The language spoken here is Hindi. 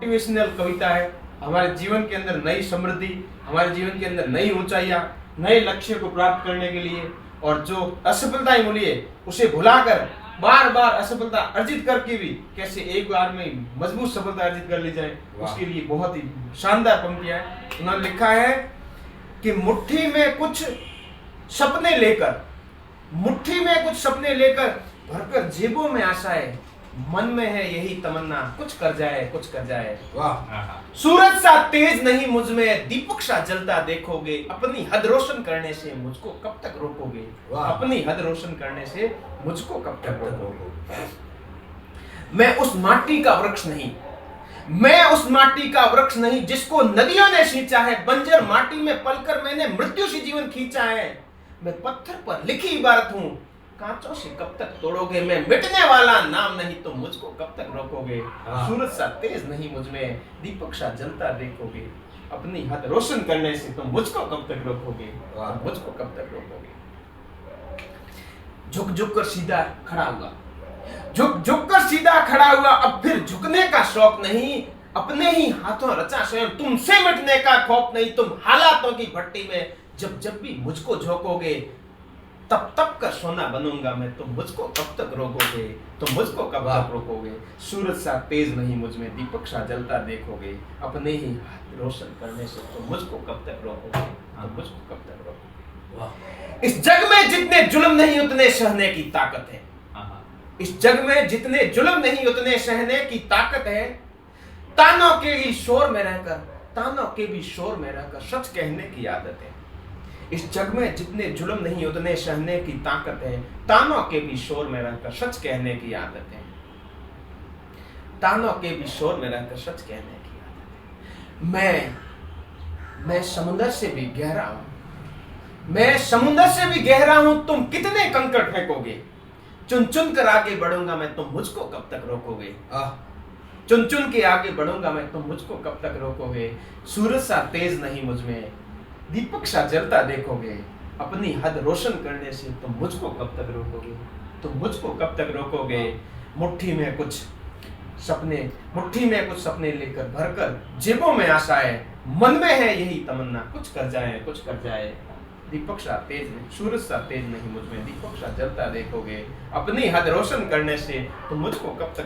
मोटिवेशनल कविता है। हमारे जीवन के अंदर नई समृद्धि, हमारे जीवन के अंदर नई ऊंचाइयां, नए लक्ष्य को प्राप्त करने के लिए, और जो असफलताएं मिली है उसे भुलाकर बार बार असफलता अर्जित करके भी कैसे एक बार में मजबूत सफलता अर्जित कर ली जाए, उसके लिए बहुत ही शानदार पंक्तियां हैं। उन्होंने लिखा है कि मुट्ठी में कुछ सपने लेकर, मुट्ठी में कुछ सपने लेकर भरकर जेबों में आशाएं, मन में है यही तमन्ना कुछ कर जाए, कुछ कर जाए। वाह। सूरज सा तेज नहीं मुझ में, दीपक सा जलता देखोगे, अपनी हद रोशन करने से मुझको कब तक रोकोगे। अपनी हद रोशन करने से मुझको कब तक रोकोगे। मैं उस माटी का वृक्ष नहीं, मैं उस माटी का वृक्ष नहीं जिसको नदियों ने सींचा है, बंजर माटी में पलकर मैंने मृत्यु से जीवन खींचा है। मैं पत्थर पर लिखी इबारत हूं, कांचों से कब तक तोड़ोगे, मैं मिटने वाला नाम नहीं तो मुझको कब तक रोकोगे। सूरज सा तेज नहीं मुझ में, दीपक सा जलता देखोगे, अपनी हद रोशन करने से तुम मुझको कब तक रोकोगे, मुझको कब तक रोकोगे। झुक झुक कर सीधा खड़ा हुआ, झुक झुक कर सीधा खड़ा हुआ, अब फिर झुकने का शौक नहीं, अपने ही हाथों रचा स्वयं, तुमसे मिटने का खौफ नहीं। तुम हालातों की भट्टी में जब जब भी मुझको झोंकोगे, तब तब कर सोना बनूंगा मैं, तुम मुझको कब तक रोकोगे, तुम मुझको कब तक रोकोगे। सूरज सा तेज नहीं मुझ में, दीपक सा जलता देखोगे, अपने ही हाथ रोशन करने से तुम मुझको कब तक रोकोगे, तुम मुझको कब तक रोकोगे। इस जग में जितने जुल्म नहीं उतने सहने की ताकत है, इस जग में जितने जुल्म नहीं उतने सहने की ताकत है। तानों के भी शोर में रहकर, तानों के भी शोर में रहकर सच कहने की आदत है। इस जग में जितने जुल्म नहीं उतने सहने की ताकत है, तानों के भी शोर में रहकर सच कहने की आदत है। तानों के भी शोर में रहकर सच कहने की आदत है। मैं समुद्र से भी गहरा हूं, मैं समुद्र से भी गहरा हूं, तुम कितने कंकड़ फेंकोगे, चुन चुन कर आगे बढ़ूंगा मैं, तुम मुझको कब तक रोकोगे। चुन चुन के आगे बढ़ूंगा मैं, तुम मुझको कब तक रोकोगे। सूरज सा तेज नहीं मुझ में, दीपक सा जलता देखोगे, अपनी हद रोशन करने से तुम मुझको कब तक रोकोगे, तुम मुझको कब तक रोकोगे। मुट्ठी में कुछ सपने लेकर भरकर जेबों में आशाएं, मन में है यही तमन्ना कुछ कर जाए, कुछ कर जाए। दीपक सा तेज नहीं, सूरज सा तेज नहीं मुझ में, दीपक सा जलता देखोगे, अपनी हद रोशन करने से तुम मुझको कब तक